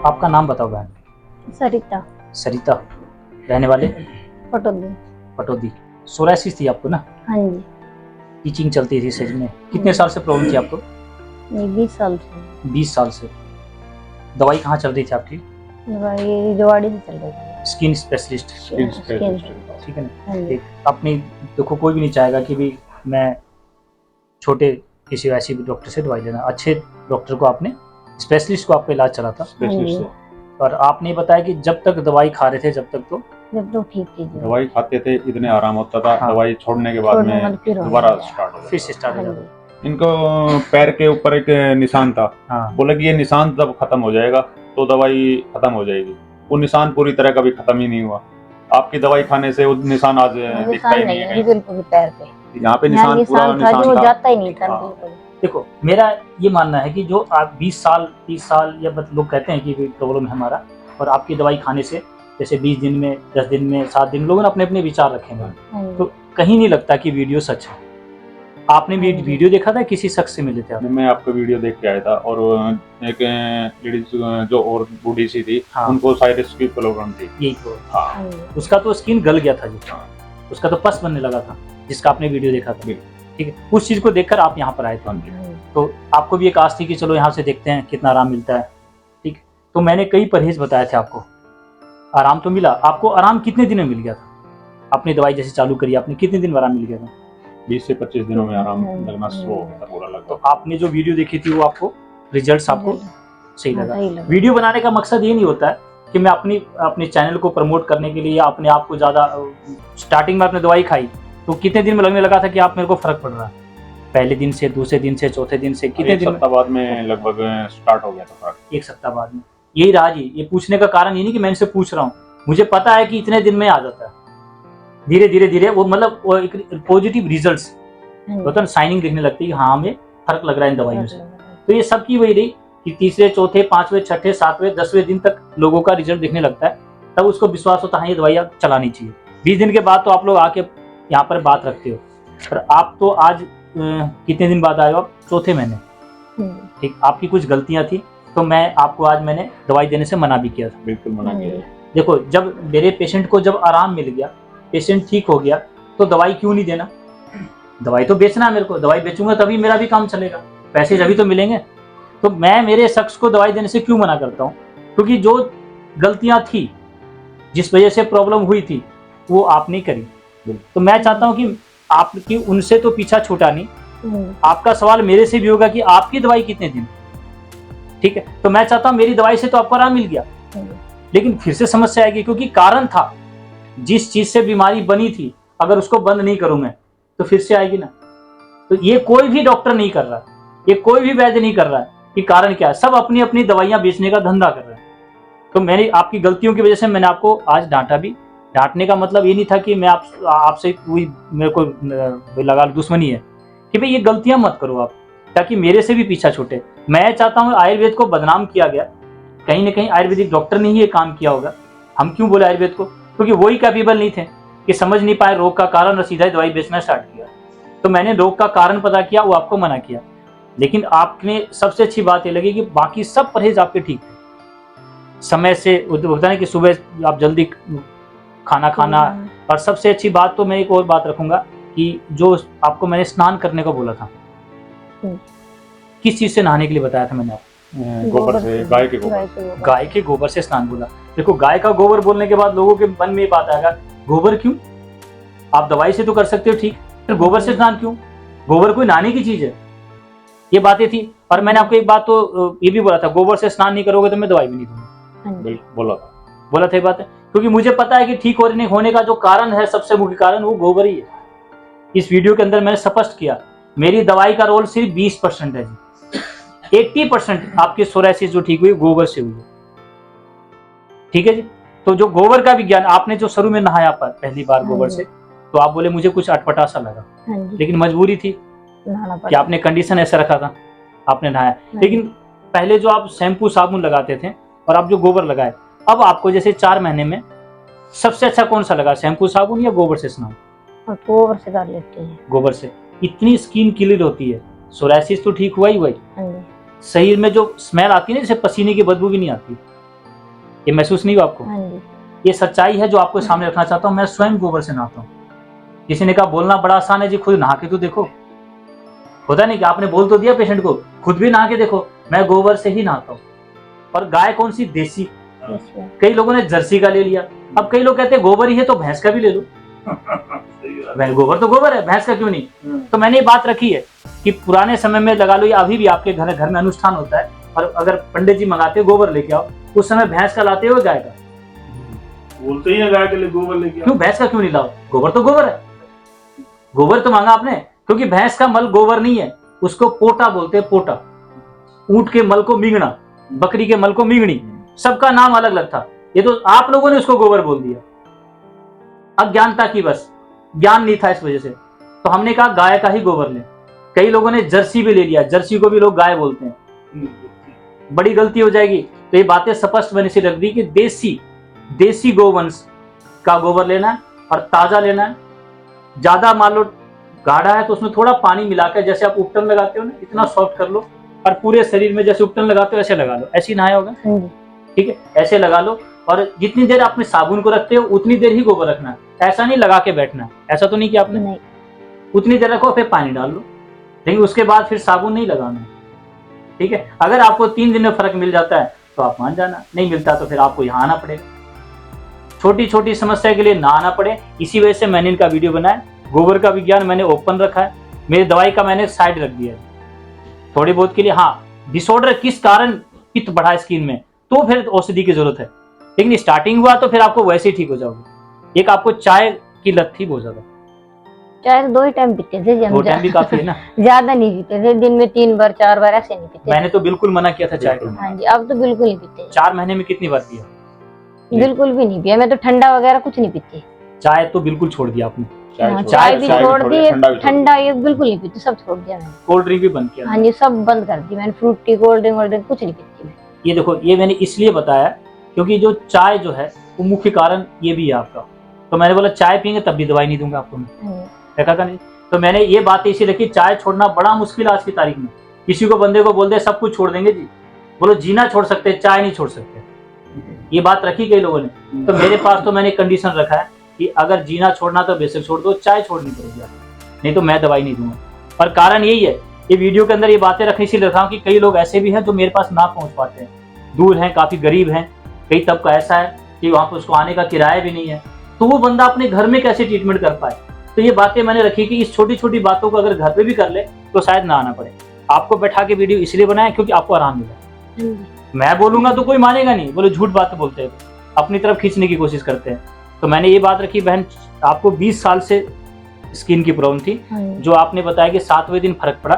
आपका नाम बताओ बहन। सरिता। सरिता। रहने वाले? पटोदी। पटौदी। सोरायसिस थी आपको ना? हाँ जी। टीचिंग चलती थी शरीर में। कितने साल से प्रॉब्लम थी आपको? ये 20 साल से। 20 साल से। दवाई कहाँ चल रही थी आपकी? ये जोवाड़ी से चल रही थी। Skin specialist. ठीक है ना? हाँ जी। अपनी देखो, कोई भी नहीं चाहेगा कि भी मैं छोटे किसी ऐसी भी डॉक्टर से दवाई लेना। अच्छे डॉक्टर को आपने, स्पेशलिस्ट को आपका इलाज चला था। हाँ जी। और आपने बताया कि जब तक दवाई खा रहे थे जब तक ठीक थी। दवाई खाते थे इतने आराम होता था। हाँ। दवाई छोड़ने के बाद में दोबारा स्टार्ट हो फिर से स्टार्ट हो हाँ जाता। इनको पैर के ऊपर एक निशान था। हाँ। बोला कि ये निशान जब खत्म हो जाएगा तो दवाई खत्म हो जाएगी। वो निशान पूरी तरह कभी खत्म ही नहीं हुआ। आपकी दवाई खाने से वो निशान आज दिखता ही नहीं है कहीं। बिल्कुल पैर पे यहाँ पे निशान पूरा निशान जो था। जाता ही नहीं था। हाँ। देखो, मेरा ये मानना है कि जो आप 20 साल 30 साल या लोग कहते हैं कि प्रॉब्लम है हमारा, और आपकी दवाई खाने से जैसे 20 दिन में, 10 दिन में, 7 दिन, लोगों ने अपने अपने विचार रखे हैं, तो कहीं नहीं लगता कि वीडियो सच है। आपने भी वीडियो देखा था, किसी शख्स से मिले थे आप? मैं आपका वीडियो देख के आया था। और एक लेडीज जो और बूढ़ी सी थी, हाँ। उनको साइरस की प्रॉब्लम थी। यही तो। हाँ। उसका तो स्किन गल गया था जी। हाँ। उसका तो पस बनने लगा था, जिसका आपने वीडियो देखा था। ठीक है, उस चीज को देखकर आप यहाँ पर आए थे। तो आपको भी एक आस थी कि चलो यहाँ से देखते हैं कितना आराम मिलता है। ठीक, तो मैंने कई परहेज बताए थे आपको। आराम तो मिला आपको। आराम कितने दिन में मिल गया था? अपनी दवाई जैसे चालू करी आपने, कितने दिन में आराम मिल गया था? 20 से 25 दिनों में आराम लगना शुरू हो गया था पूरा लगभग। तो आपने जो वीडियो देखी थी वो आपको रिजल्ट्स आपको सही लगा? वीडियो बनाने का मकसद ये नहीं होता है कि मैं अपने चैनल को प्रमोट करने के लिए या अपने आप को ज़्यादा, स्टार्टिंग में आपने दवाई खाई तो कितने दिन में लगने लगा था कि आप मेरे को फर्क पड़ रहा है? पहले दिन से, दूसरे दिन से, चौथे दिन से, कितने दिन? एक सप्ताह बाद में लगभग स्टार्ट हो गया था फर्क। एक सप्ताह बाद में। यही रहा जी। ये पूछने का कारण ये नहीं कि मैं इनसे पूछ रहा हूँ, मुझे पता है कि इतने दिन में आ जाता है। धीरे धीरे धीरे वो मतलब वो एक पॉजिटिव रिजल्ट्स होता है, शाइनिंग दिखने लगती है कि हाँ हमें फर्क लग रहा है इन दवाइयों से। तो ये सबकी वही रही कि तीसरे, चौथे, पांचवें, छठे, सातवें, 10वें दिन तक लोगों का रिजल्ट दिखने लगता है। तब उसको विश्वास होता है ये दवाई आप चलानी चाहिए। 20 दिन के बाद तो आप लोग आके यहाँ पर बात रखते हो, पर आप तो आज कितने दिन बाद आए हो आप? चौथे महीने। ठीक, आपकी कुछ गलतियां थी तो मैं आपको आज मैंने दवाई देने से मना भी किया था। बिल्कुल मना किया। देखो, जब मेरे पेशेंट को जब आराम मिल गया, पेशेंट ठीक हो गया, तो दवाई क्यों नहीं देना? दवाई तो बेचना है मेरे को। दवाई बेचूंगा तभी मेरा भी काम चलेगा, पैसे जभी तो मिलेंगे। तो मैं मेरे शख्स को दवाई देने से क्यों मना करता हूँ? क्योंकि जो गलतियां थी, जिस वजह से प्रॉब्लम हुई थी, वो आप नहीं करी। तो मैं चाहता हूँ कि आपकी उनसे तो पीछा छूटा नहीं। आपका सवाल मेरे से भी होगा कि आपकी दवाई कितने दिन? ठीक है, तो मैं चाहता हूँ मेरी दवाई से तो आपको आराम मिल गया, लेकिन फिर से समस्या आएगी क्योंकि कारण था, जिस चीज से बीमारी बनी थी, अगर उसको बंद नहीं करूं मैं तो फिर से आएगी ना। तो ये कोई भी डॉक्टर नहीं कर रहा, ये कोई भी वैद्य नहीं कर रहा है कि कारण क्या है। सब अपनी अपनी दवाइयां बेचने का धंधा कर रहे हैं। तो मैंने आपकी गलतियों की वजह से मैंने आपको आज डांटा भी। डांटने का मतलब ये नहीं था कि मैं आपसे कोई मेरे को लगा दुश्मनी है कि भाई ये गलतियां मत करो आप, ताकि मेरे से भी पीछा छूटे। मैं चाहता हूँ, आयुर्वेद को बदनाम किया गया, कहीं ना कहीं आयुर्वेदिक डॉक्टर ने ही ये काम किया होगा। हम क्यों बोले आयुर्वेद को? क्योंकि वही कैपेबल नहीं थे कि समझ नहीं पाए रोग का कारण और सीधा दवाई बेचना स्टार्ट किया। तो मैंने रोग का कारण पता किया, वो आपको मना किया। लेकिन आपने सबसे अच्छी बात ये लगी कि बाकी सब परहेज आपके ठीक थे। समय से होता है कि सुबह आप जल्दी खाना खाना, और सबसे अच्छी बात तो मैं एक और बात रखूंगा कि जो आपको मैंने स्नान करने को बोला था, किस चीज से नहाने के लिए बताया था मैंने आपको? गोबर से, गाय के गोबर। गाय के गोबर से स्नान बोला। देखो, गाय का गोबर बोलने के बाद लोगों के मन में ये बात आएगा, गोबर क्यों? आप दवाई से तो कर सकते हो, ठीक, फिर गोबर से स्नान क्यों? गोबर कोई नहाने की चीज है? ये बातें थी। और मैंने आपको एक बात तो ये भी बोला था, गोबर से स्नान नहीं करोगे तो मैं दवाई भी नहीं दूंगा। बोला था ये बात है, क्योंकि मुझे पता है कि ठीक होने का जो कारण है, सबसे मुख्य कारण वो गोबर ही है। इस वीडियो के अंदर मैंने स्पष्ट किया, मेरी दवाई का रोल सिर्फ 20% है जी। 80% आपकी सोरायसिस जो ठीक हुई गोबर से हुई है। ठीक है जी। तो जो गोबर का विज्ञान, आपने जो शुरू में नहाया पहली बार गोबर से, तो आप बोले मुझे कुछ अटपटा सा लगा, लेकिन मजबूरी थी कि आपने कंडीशन ऐसा रखा था, आपने नहाया। लेकिन पहले जो आप शैम्पू साबुन लगाते थे और आप जो गोबर लगाए, अब आपको जैसे 4 महीने में सबसे अच्छा कौन सा लगा, शैम्पू साबुन या गोबर से स्नान? गोबर से कर लेते हैं। गोबर से इतनी स्किन क्लियर होती है, सोरायसिस तो ठीक हुआ ही। शरीर में जो स्मेल आती है ना, जैसे पसीने की बदबू भी नहीं आती, ये महसूस नहीं हुआ आपको? हाँ जी। ये सच्चाई है जो आपको सामने रखना चाहता हूँ। मैं स्वयं गोबर से नहाता हूँ। किसी ने कहा बोलना बड़ा आसान है जी, खुद नहा के तो देखो। होता नहीं कि आपने बोल तो दिया पेशेंट को, खुद भी नहा के देखो। मैं गोबर से ही नहाता हूँ। और गाय कौन सी? देसी। कई लोगों ने जर्सी का ले लिया। अब कई लोग कहते हैं गोबर ही है तो भैंस का भी ले लो। गोबर तो गोबर है, भैंस का क्यों नहीं? तो मैंने ये बात रखी है कि पुराने समय में लगा लो या अभी भी आपके घर में अनुष्ठान होता है, और अगर पंडित जी मंगाते हो गोबर लेके आओ, उस समय भैंस का लाते हो गाय का? बोलते ही है गाय के लिए गोबर लेके आओ। क्यों भैंस का क्यों नहीं लाओ? गोबर तो गोबर है। गोबर तो मांगा आपने, क्योंकि भैंस का मल गोबर नहीं है, उसको पोटा बोलते हैं। पोटा। ऊंट के मल को मींगना, बकरी के मल को मींगनी, सबका नाम अलग अलग था। ये तो आप लोगों ने उसको गोबर बोल दिया, अज्ञानता की, बस ज्ञान नहीं था इस वजह से। तो हमने कहा गाय का ही गोबर लें। कई लोगों ने जर्सी भी ले लिया, जर्सी को भी लोग गाय बोलते हैं, बड़ी गलती हो जाएगी। तो ये बातें स्पष्ट मैंने से रख दी कि देसी गोवंश का गोबर लेना है और ताजा लेना है। ज्यादा मान लो गाढ़ा है तो उसमें थोड़ा पानी मिलाकर, जैसे आप उपटन लगाते हो ना, इतना सॉफ्ट कर लो और पूरे शरीर में जैसे उपटन लगाते हो ऐसे लगा लो। ऐसे नहाया होगा, ठीक है? ऐसे लगा लो और जितनी देर आप में साबुन को रखते हो उतनी देर ही गोबर रखना है। ऐसा नहीं लगा के बैठना है। ऐसा तो नहीं किया आपने? नहीं। उतनी देर रखो, फिर पानी डाल लो, लेकिन उसके बाद फिर साबुन नहीं लगाना है, ठीक है? अगर आपको 3 दिन में फर्क मिल जाता है तो आप मान जाना, नहीं मिलता तो फिर आपको यहाँ आना पड़ेगा। छोटी छोटी समस्या के लिए ना आना पड़े, इसी वजह से मैंने इनका वीडियो बनाया। गोबर का विज्ञान मैंने ओपन रखा है, मेरी दवाई का मैंने साइड रख दिया है थोड़ी बहुत के लिए। हाँ, डिसऑर्डर किस कारण पित्त बढ़ा स्किन में, तो फिर औषधि की जरूरत है, लेकिन स्टार्टिंग हुआ तो फिर आपको वैसे ही ठीक हो जाओगे। एक आपको चाय की लत थी बहुत ज्यादा, चाय तो 2 ही टाइम पीते थे, 2 टाइम भी काफी है ना? ज्यादा नहीं पीते थे, दिन में 3 बार 4 बार ऐसे नहीं पीते। मैंने तो बिल्कुल मना किया था चाय को। हाँ जी, अब तो बिल्कुल नहीं पीते। 4 महीने में कितनी बार पिया? बिल्कुल भी नहीं पिया। मैं तो ठंडा वगैरह कुछ नहीं पीती। चाय तो बिल्कुल छोड़ दिया आपने? चाय भी छोड़ दी, ठंडा ये बिल्कुल नहीं पीती, सब छोड़ दिया मैंने। कोल्ड ड्रिंक भी बंद किया? हाँ जी, सब बंद कर दी मैंने। फ्रूटी, कोल्ड ड्रिंक कुछ नहीं पीती मैं। ये देखो, ये मैंने इसलिए बताया क्योंकि जो चाय जो है वो मुख्य कारण ये भी है आपका। तो मैंने बोला चाय पियेंगे तब भी दवाई नहीं दूंगा आपको मैं, देखा का नहीं? तो मैंने ये बात इसी रखी, चाय छोड़ना बड़ा मुश्किल आज की तारीख में। किसी को बंदे को बोल दे सब कुछ छोड़ देंगे जी, बोलो जीना छोड़ सकते, चाय नहीं छोड़ सकते, ये बात रखी कई लोगों ने। तो मेरे पास तो मैंने कंडीशन रखा है कि अगर जीना छोड़ना तो बेशक छोड़ दो, चाय छोड़नी पड़ेगी, नहीं तो मैं दवाई नहीं दूंगा। और कारण यही है, ये वीडियो के अंदर ये बातें रखनी इसलिए रखा हूँ कि कई लोग ऐसे भी हैं जो मेरे पास ना पहुंच पाते हैं, दूर हैं, काफी गरीब हैं। कई तबका ऐसा है कि वहां पर उसको आने का किराया भी नहीं है, तो वो बंदा अपने घर में कैसे ट्रीटमेंट कर पाए। तो ये बातें मैंने रखी कि इस छोटी छोटी बातों को अगर घर पे भी कर ले तो शायद ना आना पड़े। आपको बैठा के वीडियो इसलिए बनाया क्योंकि आपको आराम मिला। मैं बोलूंगा तो कोई मानेगा नहीं, बोले झूठ बात बोलते हैं, अपनी तरफ खींचने की कोशिश करते हैं। तो मैंने ये बात रखी, बहन आपको 20 साल से स्किन की प्रॉब्लम थी, जो आपने बताया कि 7वें दिन फर्क पड़ा,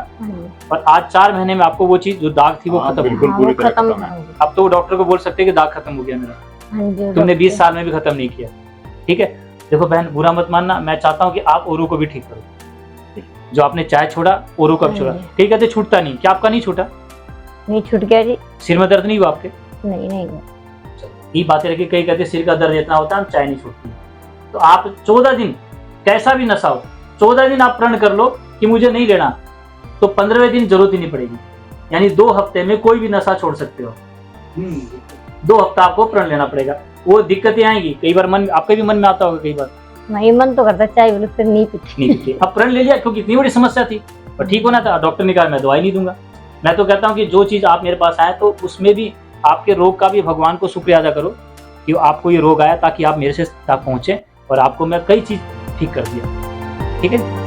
और आज 4 महीने में आपको वो चीज जो दाग थी वो खत्म हो बिल्कुल पूरी तरह खत्म है। अब तो डॉक्टर को बोल सकते हैं कि दाग खत्म हो गया मेरा, तुमने 20 साल में भी खत्म नहीं किया, ठीक है? देखो बहन, बुरा मत मानना, मैं चाहता हूँ कि आप औरों को भी ठीक करो। जो आपने चाय छोड़ा, औरों को अब छोड़ा, ठीक है? तो छूटता नहीं, क्या आपका नहीं छूटा? नहीं छूट गया जी। सिर में दर्द नहीं हुआ आपके? नहीं हुआ। ये बातें रखी, कई कहते सिर का दर्द इतना होता है हम चाय नहीं छूटती। तो आप 14 दिन कैसा भी नशा हो, 14 दिन आप प्रण कर लो कि मुझे नहीं लेना, तो 15वें दिन जरूरत ही नहीं पड़ेगी। यानी 2 हफ्ते में कोई भी नशा छोड़ सकते हो। 2 हफ्ता आपको प्रण लेना पड़ेगा। वो दिक्कतें आएंगी, कई बार मन आपके भी मन में आता होगा, कई बार नहीं मन तो करता चाय बोलो फिर नहीं पीती। अब प्रण ले लिया क्योंकि इतनी बड़ी समस्या थी और ठीक होना था, डॉक्टर ने कहा मैं दवाई नहीं दूंगा। मैं तो कहता हूँ कि जो चीज आप मेरे पास आए तो उसमें भी आपके रोग का भी भगवान को शुक्रिया अदा करो कि आपको ये रोग आया ताकि आप मेरे से तक पहुंचे, और आपको मैं कई चीज ठीक कर दिया, ठीक है?